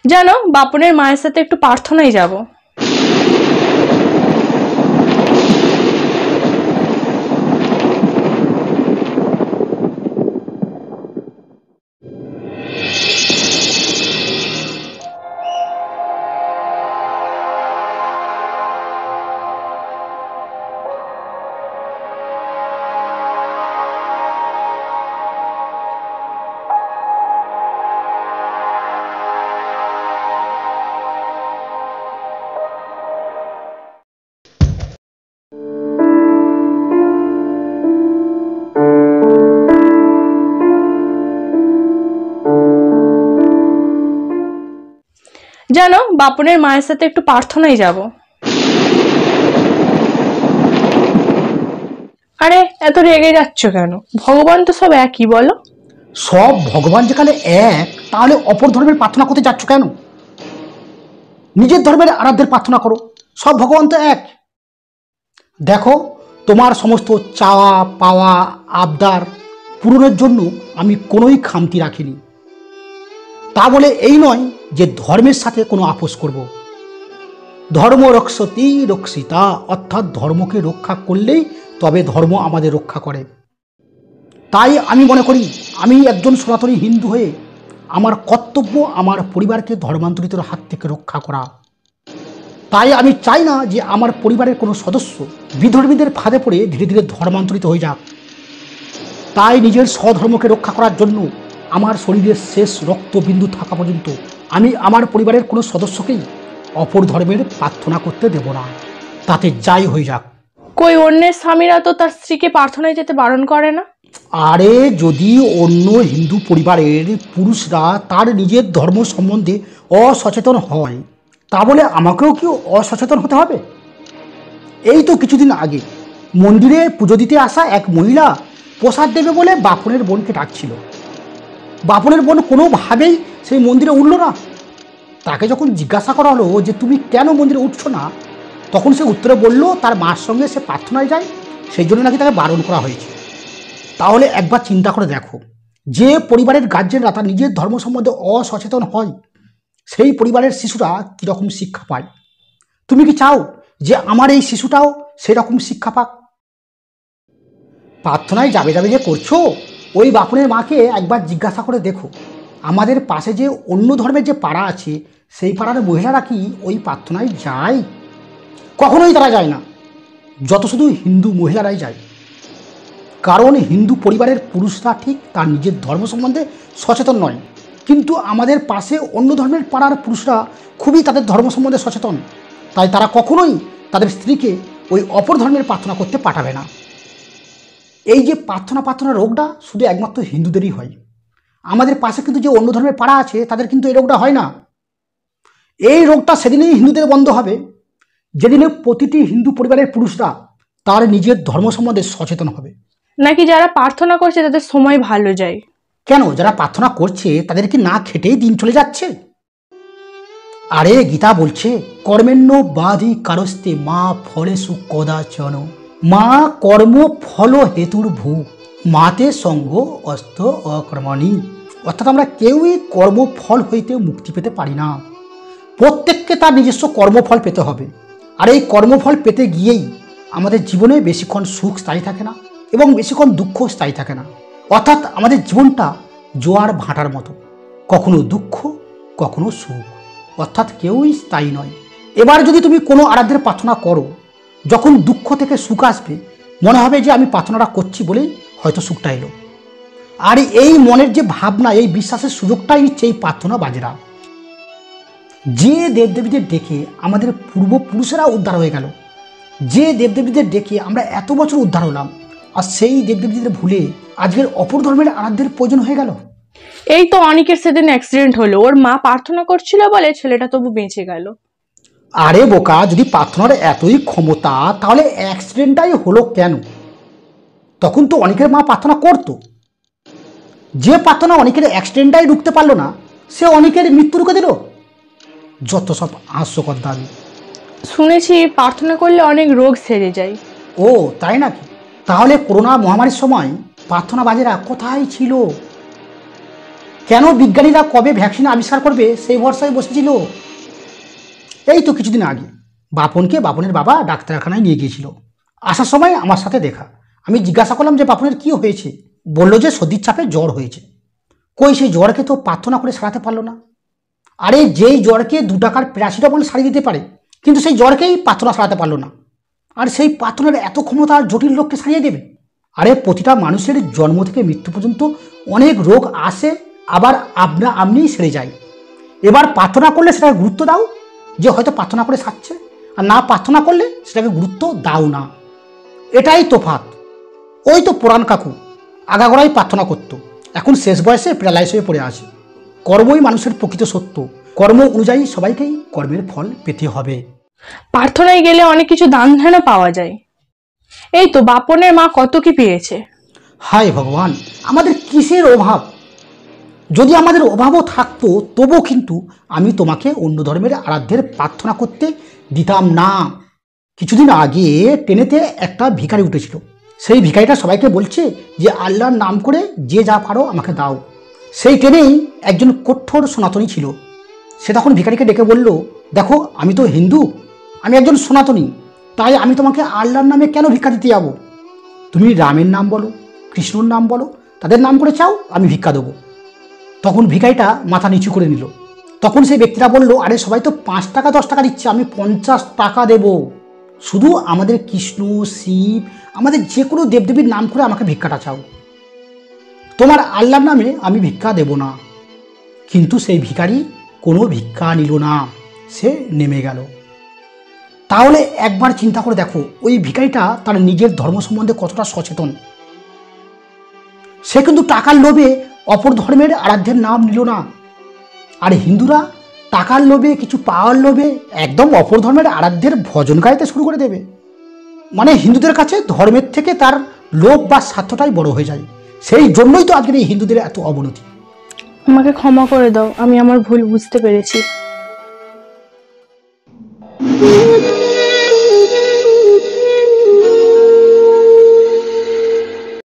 জানো, বাপনের মায়ের সাথে একটু প্রার্থনায় যাব। জানো, বাপনের মায়ের সাথে একটু প্রার্থনায় যাব। আরে এত রেগে যাচ্ছ কেন? ভগবান তো সব একই, বলো। সব ভগবান যেখানে এক, তাহলে অপর ধর্মের প্রার্থনা করতে যাচ্ছ কেন? নিজের ধর্মের আরাধ্যের প্রার্থনা করো, সব ভগবান তো এক। দেখো, তোমার সমস্ত চাওয়া পাওয়া আবদার পূরণের জন্য আমি কোনোই খামতি রাখিনি। তা বলে এই নয় যে ধর্মের সাথে কোনো আপোষ করব। ধর্ম রক্ষতি রক্ষিতা, অর্থাৎ ধর্মকে রক্ষা করলেই তবে ধর্ম আমাদের রক্ষা করে। তাই আমি মনে করি, আমি একজন সনাতনী হিন্দু হয়ে আমার কর্তব্য আমার পরিবারকে ধর্মান্তরিতের হাত থেকে রক্ষা করা। তাই আমি চাই না যে আমার পরিবারের কোনো সদস্য বিধর্মীদের ফাঁদে পড়ে ধীরে ধীরে ধর্মান্তরিত হয়ে যাক। তাই নিজের স্বধর্মকে রক্ষা করার জন্য আমার শরীরের শেষ রক্তবিন্দু থাকা পর্যন্ত আমি আমার পরিবারের কোনো সদস্যকেই অপর ধর্মের প্রার্থনা করতে দেব না, তাতে যাই হয়ে যাক। কই অন্যের স্বামীরা তো তার স্ত্রীকে প্রার্থনায় যেতে বারণ করে না? আরে, যদি অন্য হিন্দু পরিবারের পুরুষরা তার নিজের ধর্ম সম্বন্ধে অসচেতন হয়, তা বলে আমাকেও কি অসচেতন হতে হবে? এই তো কিছুদিন আগে মন্দিরে পুজো দিতে আসা এক মহিলা প্রসাদ দেবে বলে বাপনের বোনকে ডাকছিল। বাপনের বোন কোনোভাবেই সেই মন্দিরে উঠল না। তাকে যখন জিজ্ঞাসা করা হলো যে তুমি কেন মন্দিরে উঠছো না, তখন সে উত্তরে বলল তার মার সঙ্গে সে প্রার্থনায় যায়, সেই জন্য নাকি তাকে বারণ করা হয়েছে। তাহলে একবার চিন্তা করে দেখো, যে পরিবারের গার্জেনরা তার নিজের ধর্ম সম্বন্ধে অসচেতন হয়, সেই পরিবারের শিশুরা কীরকম শিক্ষা পায়? তুমি কি চাও যে আমার এই শিশুটাও সেরকম শিক্ষা পাক? প্রার্থনায় যাবে যাবে যে করছো, ওই বাপনের মাকে একবার জিজ্ঞাসা করে দেখো, আমাদের পাশে যে অন্য ধর্মের যে পাড়া আছে, সেই পাড়ার মহিলারা কি ওই প্রার্থনায় যায়? কখনোই তারা যায় না, যত শুধু হিন্দু মহিলারাই যায়। কারণ হিন্দু পরিবারের পুরুষরা ঠিক তার নিজের ধর্ম সম্বন্ধে সচেতন নয়, কিন্তু আমাদের পাশে অন্য ধর্মের পাড়ার পুরুষরা খুবই তাদের ধর্ম সম্বন্ধে সচেতন। তাই তারা কখনোই তাদের স্ত্রীকে ওই অপর ধর্মের প্রার্থনা করতে পাঠাবে না। এই যে প্রার্থনা রোগটা শুধু একমাত্র হিন্দুদেরই হয়। আমাদের পাশে কিন্তু যে অন্য ধর্মের পাড়া আছে, তাদের কিন্তু এই রোগটা হয় না। এই রোগটা সেদিনেই হিন্দুদের বন্ধ হবে, যেদিনে প্রতিটি হিন্দু পরিবারের পুরুষরা তার নিজের ধর্ম সম্বন্ধে সচেতন হবে। নাকি যারা প্রার্থনা করছে তাদের সময় ভালো যায়? কেন, যারা প্রার্থনা করছে তাদের কি না খেটেই দিন চলে যাচ্ছে? আরে, গীতা বলছে কর্মেণ্য বাধি কারস্তে মা ফলেষু কদাচন, মা কর্ম ফল হেতুর ভূ মাতে সঙ্গ অস্ত অকর্মণি। অর্থাৎ আমরা কেউই কর্মফল হইতে মুক্তি পেতে পারি না, প্রত্যেককে তার নিজস্ব কর্মফল পেতে হবে। আর এই কর্মফল পেতে গিয়েই আমাদের জীবনে বেশিক্ষণ সুখ স্থায়ী থাকে না এবং বেশিক্ষণ দুঃখ স্থায়ী থাকে না। অর্থাৎ আমাদের জীবনটা জোয়ার ভাটার মতো, কখনো দুঃখ কখনো সুখ, অর্থাৎ কেউই স্থায়ী নয়। এবার যদি তুমি কোনো আরাধ্যের প্রার্থনা করো, যখন দুঃখ থেকে সুখ আসবে, মনে হবে যে আমি প্রার্থনাটা করছি বলেই হয়তো সুখটা এলো। আর এই মনের যে ভাবনা, এই বিশ্বাসের সুযোগটাই নিচ্ছে এই প্রার্থনা বাজেরা। যে দেবদেবীদের ডেকে আমাদের পূর্বপুরুষেরা উদ্ধার হয়ে গেল, যে দেবদেবীদের ডেকে আমরা এত বছর উদ্ধার হলাম, আর সেই দেবদেবীদের ভুলে আজকের অপর ধর্মের আরাধ্যের প্রয়োজন হয়ে গেল। এই তো অনেকের সেদিন অ্যাক্সিডেন্ট হলো, ওর মা প্রার্থনা করছিল বলে ছেলেটা তবু বেঁচে গেল। আরে বোকা, যদি প্রার্থনার এতই ক্ষমতা, তাহলে অ্যাক্সিডেন্টটাই হলো কেন? তখন তো অনেকের মা প্রার্থনা করতো। যে প্রার্থনা অনেকের অ্যাক্সিডেন্টটাই রুখতে পারলো না, সে অনেকের মৃত্যু রুখে দিল। যত সব হাস্যকর দাবি। শুনেছি প্রার্থনা করলে অনেক রোগ সেরে যায়। ও তাই নাকি? তাহলে করোনা মহামারীর সময় প্রার্থনাবাজেরা কোথায় ছিল? কেন বিজ্ঞানীরা কবে ভ্যাকসিন আবিষ্কার করবে সেই ভরসায় বসেছিল। এই তো কিছুদিন আগে বাপনকে বাপনের বাবা ডাক্তারখানায় নিয়ে গিয়েছিল। আসার সময় আমার সাথে দেখা। আমি জিজ্ঞাসা করলাম যে বাপনের কি হয়েছে। বলল যে সর্দির চাপে জ্বর হয়েছে। কই সেই জ্বরকে তো প্রার্থনা করে সারাতে পারলো না। আরে যেই জ্বরকে 2 টাকার প্যারাসিটামল সারিয়ে দিতে পারে, কিন্তু সেই জ্বরকেই প্রার্থনা সারাতে পারলো না। আর সেই প্রার্থনার এত ক্ষমতা আর জটিল রোগকে সারিয়ে দেবে? আরে প্রতিটা মানুষের জন্ম থেকে মৃত্যু পর্যন্ত অনেক রোগ আসে, আবার আপনিই সেরে যায়। এবার প্রার্থনা করলে সেটাকে গুরুত্ব দাও যে হয়তো প্রার্থনা করে সারছে, আর না প্রার্থনা করলে সেটাকে গুরুত্ব দাও না। এটাই তোফাত। ওই তো পুরাণ কাকু আগাগোড়াই প্রার্থনা করত, এখন শেষ বয়সে প্যারালাইস হয়ে পড়ে আছে। কর্মই মানুষের প্রকৃত সত্য। কর্ম অনুযায়ী সবাইকেই কর্মের ফল পেতে হবে। প্রার্থনায় গেলে অনেক কিছু দান ধ্যানও পাওয়া যায়। এই তো বাপনের মা কত কি পেয়েছে। হায় ভগবান, আমাদের কিসের অভাব? যদি আমাদের অভাবও থাকতো তবুও কিন্তু আমি তোমাকে অন্য ধর্মের আরাধ্যের প্রার্থনা করতে দিতাম না। কিছুদিন আগে ট্রেনেতে একটা ভিখারি উঠেছিল। সেই ভিখারিটা সবাইকে বলছে যে আল্লাহর নাম করে যে যা পারো আমাকে দাও। সেই ট্রেনেই একজন কঠোর সনাতনী ছিল। সে তখন ভিখারিকে ডেকে বলল, দেখো আমি তো হিন্দু, আমি একজন সনাতনী, তাই আমি তোমাকে আল্লাহর নামে কেন ভিক্ষা দিতে যাবো? তুমি রামের নাম বলো, কৃষ্ণর নাম বলো, তাদের নাম করে চাও, আমি ভিক্ষা দেবো। তখন ভিখারিটা মাথা নিচু করে নিল। তখন সেই ব্যক্তিটা বলল, আরে সবাই তো 5 টাকা 10 টাকা দিচ্ছে, আমি 50 টাকা দেব। শুধু আমাদের কৃষ্ণ, শিব, আমাদের যে কোনো দেবদেবীর নাম করে আমাকে ভিক্ষাটা চাও, তোমার আল্লাহর নামে আমি ভিক্ষা দেব না। কিন্তু সেই ভিখারি কোনো ভিক্ষা নিল না, সে নেমে গেল। তাহলে একবার চিন্তা করে দেখো ওই ভিখারিটা তার নিজের ধর্ম সম্বন্ধে কতটা সচেতন। সে কিন্তু টাকার লোভে অপর ধর্মের আরাধ্যের নাম নিল না। আর হিন্দুরা টাকার লোভে, কিছু পাওয়ার লোভে একদম অপর ধর্মের আরাধ্যের ভজন গাইতে শুরু করে দেবে। মানে হিন্দুদের কাছে ধর্মের থেকে তার লোভ বা স্বার্থটাই বড় হয়ে যায়। সেই জন্যই তো আজকের এই হিন্দুদের এত অবনতি। আমাকে ক্ষমা করে দাও, আমি আমার ভুল বুঝতে পেরেছি।